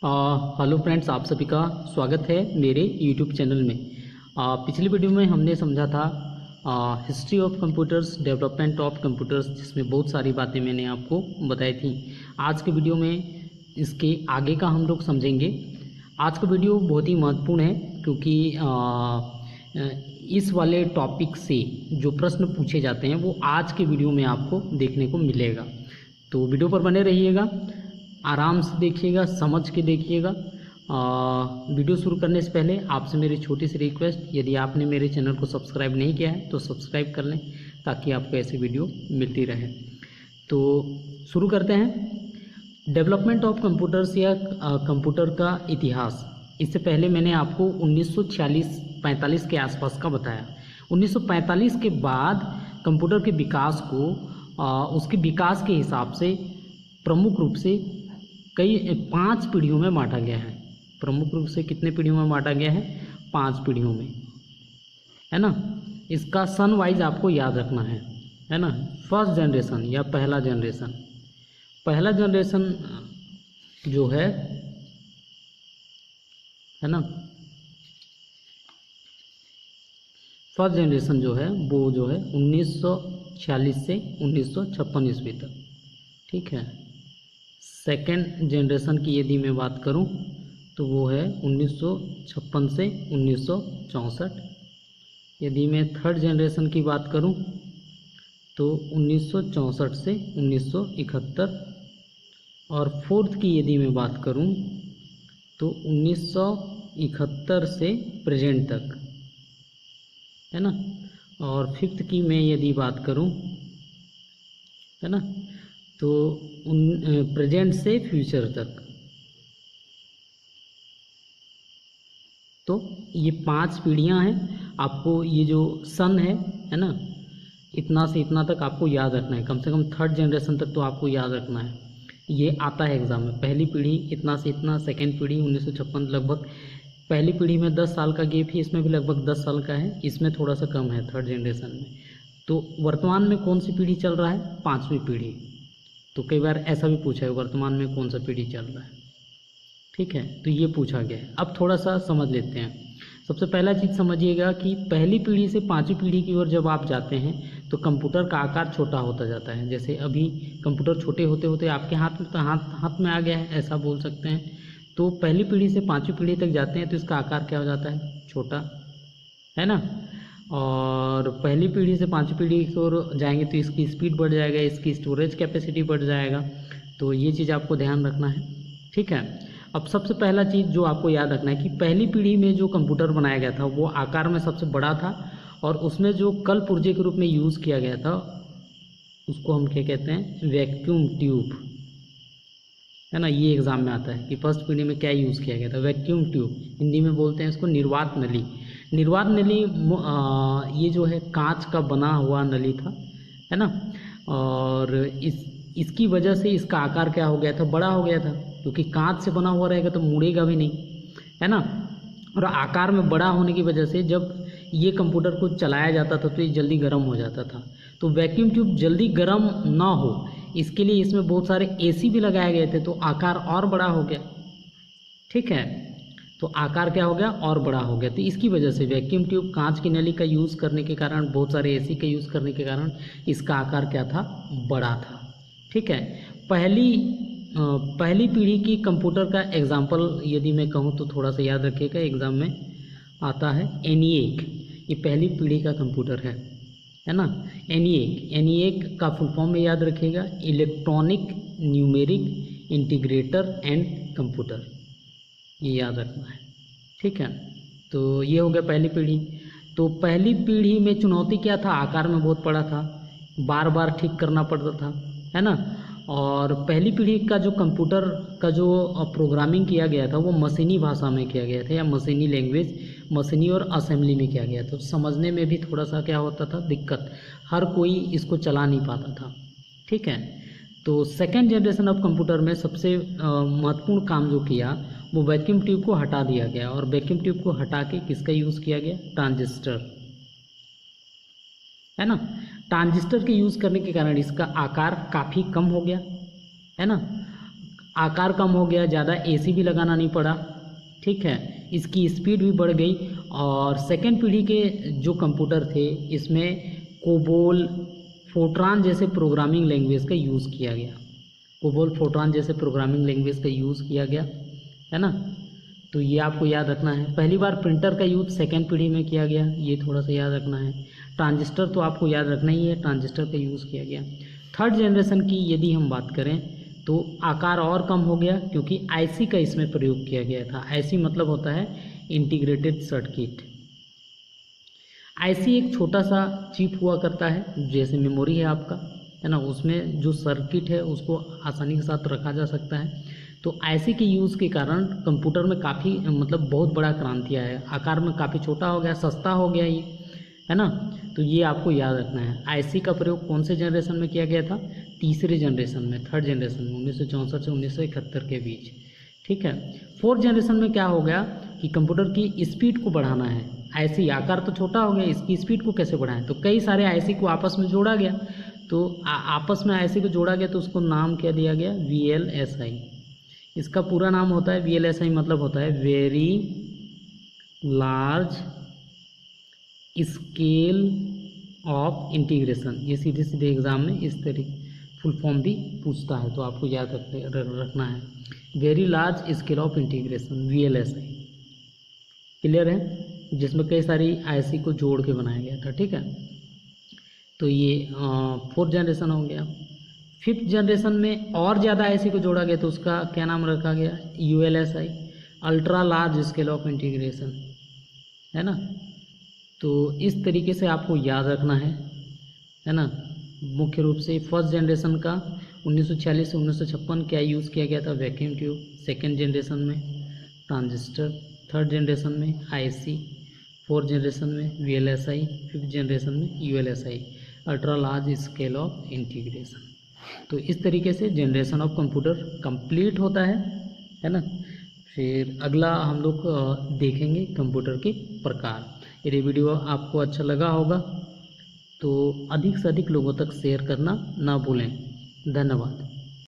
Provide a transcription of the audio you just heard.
Hello friends, आप सभी का स्वागत है मेरे यूट्यूब चैनल में। पिछली वीडियो में हमने समझा था history of computers, development of computers, जिसमें बहुत सारी बातें मैंने आपको बताई थी। आज के वीडियो में इसके आगे का हम लोग समझेंगे। आज का वीडियो बहुत ही महत्वपूर्ण है क्योंकि इस वाले टॉपिक से जो प्रश्न पूछे जाते हैं वो आज के वीडियो में आपको देखने को मिलेगा। तो वीडियो पर बने रहिएगा, आराम से देखिएगा, समझ के देखिएगा। वीडियो शुरू करने से पहले आपसे मेरी छोटी सी रिक्वेस्ट, यदि आपने मेरे चैनल को सब्सक्राइब नहीं किया है तो सब्सक्राइब कर लें ताकि आपको ऐसी वीडियो मिलती रहे। तो शुरू करते हैं। डेवलपमेंट ऑफ कंप्यूटर्स या कंप्यूटर का इतिहास। इससे पहले मैंने आपको 1946-45 के आसपास का बताया। 1945 के बाद कंप्यूटर के विकास को उसके विकास के हिसाब से प्रमुख रूप से 5 पीढ़ियों में बांटा गया है। प्रमुख रूप से कितने पीढ़ियों में बांटा गया है? 5 पीढ़ियों में, है ना। इसका सन वाइज आपको याद रखना है ना। फर्स्ट जनरेशन या पहला जनरेशन जो है ना, फर्स्ट जनरेशन जो है वो जो है 1946 से 1956 ईस्वी तक, ठीक है। सेकेंड जनरेशन की यदि मैं बात करूं तो वो है 1956 से 1964। यदि मैं थर्ड जनरेशन की बात करूं तो 1964 से 1971। और फोर्थ की यदि मैं बात करूं तो 1971 से प्रेजेंट तक, है ना। और फिफ्थ की मैं यदि बात करूं, है ना, तो प्रेजेंट से फ्यूचर तक। तो ये 5 पीढ़ियां हैं। आपको ये जो सन है ना, इतना से इतना तक आपको याद रखना है। कम से कम थर्ड जनरेशन तक तो आपको याद रखना है। ये आता है एग्जाम में। पहली पीढ़ी इतना से इतना, सेकेंड पीढ़ी 1956 लगभग। पहली पीढ़ी में 10 साल का गैप है, इसमें भी लगभग 10 साल का है, इसमें थोड़ा सा कम है थर्ड जनरेशन में। तो वर्तमान में कौन सी पीढ़ी चल रहा है? 5वीं पीढ़ी। तो कई बार ऐसा भी पूछा है, वर्तमान में कौन सा पीढ़ी चल रहा है, ठीक है। तो ये पूछा गया है। अब थोड़ा सा समझ लेते हैं। सबसे पहला चीज़ समझिएगा कि पहली पीढ़ी से 5वीं पीढ़ी की ओर जब आप जाते हैं तो कंप्यूटर का आकार छोटा होता जाता है। जैसे अभी कंप्यूटर छोटे होते होते आपके हाथ में तो हाथ में आ गया है, ऐसा बोल सकते हैं। तो पहली पीढ़ी से 5वीं पीढ़ी तक जाते हैं तो इसका आकार क्या हो जाता है? छोटा, है ना। और पहली पीढ़ी से 5वीं पीढ़ी की ओर जाएंगे तो इसकी स्पीड बढ़ जाएगा, इसकी स्टोरेज कैपेसिटी बढ़ जाएगा। तो ये चीज़ आपको ध्यान रखना है, ठीक है। अब सबसे पहला चीज़ जो आपको याद रखना है कि पहली पीढ़ी में जो कंप्यूटर बनाया गया था वो आकार में सबसे बड़ा था और उसमें जो कल पुर्जे के रूप में यूज़ किया गया था उसको हम क्या कहते हैं? वैक्यूम ट्यूब, है ना। ये एग्जाम में आता है कि फर्स्ट पीढ़ी में क्या यूज़ किया गया था? Vacuum tube. हिंदी में बोलते हैं इसको निर्वात नली। निर्वात नली ये जो है कांच का बना हुआ नली था, है ना। और इसकी वजह से इसका आकार क्या हो गया था? बड़ा हो गया था, क्योंकि कांच से बना हुआ रहेगा तो मुड़ेगा भी नहीं, है ना। और आकार में बड़ा होने की वजह से जब ये कंप्यूटर को चलाया जाता था तो ये जल्दी गर्म हो जाता था। तो वैक्यूम ट्यूब जल्दी गर्म ना हो इसके लिए इसमें बहुत सारे एसी भी लगाए गए थे, तो आकार और बड़ा हो गया, ठीक है। तो आकार क्या हो गया? और बड़ा हो गया। तो इसकी वजह से वैक्यूम ट्यूब, कांच की नली का यूज़ करने के कारण, बहुत सारे एसी का यूज़ करने के कारण इसका आकार क्या था? बड़ा था, ठीक है। पहली पीढ़ी की कंप्यूटर का एग्जाम्पल यदि मैं कहूँ तो थोड़ा सा याद रखिएगा, एग्ज़ाम में आता है ENIAC। ये पहली पीढ़ी का कंप्यूटर है ना। ENIAC का फुल फॉर्म में याद रखिएगा, electronic numeric integrator and computer. ये याद रखना है, ठीक है। तो ये हो गया पहली पीढ़ी। तो पहली पीढ़ी में चुनौती क्या था? आकार में बहुत बड़ा था, बार बार ठीक करना पड़ता था, है ना। और पहली पीढ़ी का जो कंप्यूटर का जो प्रोग्रामिंग किया गया था वो मशीनी भाषा में किया गया था, या मशीनी लैंग्वेज, मशीनी और असेंबली में किया गया था। तो समझने में भी थोड़ा सा क्या होता था? दिक्कत। हर कोई इसको चला नहीं पाता था, ठीक है। तो सेकेंड जनरेशन ऑफ कंप्यूटर में सबसे महत्वपूर्ण काम जो किया वो वैक्यूम ट्यूब को हटा दिया गया। और वैक्यूम ट्यूब को हटा के किसका यूज़ किया गया? ट्रांजिस्टर, है ना। ट्रांजिस्टर के यूज़ करने के कारण इसका आकार काफ़ी कम हो गया, है ना। आकार कम हो गया, ज़्यादा एसी भी लगाना नहीं पड़ा, ठीक है, इसकी स्पीड भी बढ़ गई। और सेकेंड पीढ़ी के जो कंप्यूटर थे इसमें कोबोल, फोर्ट्रान जैसे प्रोग्रामिंग लैंग्वेज का यूज़ किया गया। कोबोल, फोर्ट्रान जैसे प्रोग्रामिंग लैंग्वेज का यूज़ किया गया, है ना। तो ये आपको याद रखना है। पहली बार प्रिंटर का यूज़ सेकेंड पीढ़ी में किया गया, ये थोड़ा सा याद रखना है। ट्रांजिस्टर तो आपको याद रखना ही है, ट्रांजिस्टर का यूज़ किया गया। थर्ड जनरेशन की यदि हम बात करें तो आकार और कम हो गया क्योंकि आईसी का इसमें प्रयोग किया गया था। आईसी मतलब होता है इंटीग्रेटेड सर्किट। आईसी एक छोटा सा चिप हुआ करता है, जैसे मेमोरी है आपका, है ना, उसमें जो सर्किट है उसको आसानी के साथ रखा जा सकता है। तो आईसी के यूज़ के कारण कंप्यूटर में काफ़ी मतलब बहुत बड़ा क्रांति आया है, आकार में काफ़ी छोटा हो गया, सस्ता हो गया ये, है ना। तो ये आपको याद रखना है। आईसी का प्रयोग कौन से जनरेशन में किया गया था? तीसरे जनरेशन में, थर्ड जनरेशन में, 1964 से 1971 के बीच, ठीक है। फोर्थ जनरेशन में क्या हो गया कि कंप्यूटर की स्पीड को बढ़ाना है। आईसी आकार तो छोटा हो गया, इसकी स्पीड को कैसे बढ़ाएं? तो कई सारे आईसी को आपस में जोड़ा गया, तो आपस में आईसी को जोड़ा गया तो उसको नाम क्या दिया गया? VLSI। इसका पूरा नाम होता है VLSI, मतलब होता है very large scale of integration. ये सीधे सीधे एग्जाम में इस तरीके फुल फॉर्म भी पूछता है, तो आपको याद रखना है, very large scale of integration, VLSI। Clear है? जिसमें कई सारी आईसी को जोड़ के बनाया गया था, ठीक है। तो ये फोर्थ जनरेशन हो गया। फिफ्थ जनरेशन में और ज़्यादा आईसी को जोड़ा गया तो उसका क्या नाम रखा गया? ULSI, ultra large scale of integration, है ना। तो इस तरीके से आपको याद रखना है ना। मुख्य रूप से फर्स्ट जनरेशन का 1946 से 1956 क्या यूज़ किया गया था? Vacuum tube. सेकेंड जनरेशन में ट्रांजिस्टर, थर्ड जनरेशन में आईसी, फोर्थ जनरेशन में VLSI, फिफ्थ जनरेशन में ULSI, ultra large scale of integration. तो इस तरीके से जनरेशन ऑफ कंप्यूटर कंप्लीट होता है ना। फिर अगला हम लोग देखेंगे कंप्यूटर के प्रकार। यदि वीडियो आपको अच्छा लगा होगा तो अधिक से अधिक लोगों तक शेयर करना ना भूलें। धन्यवाद।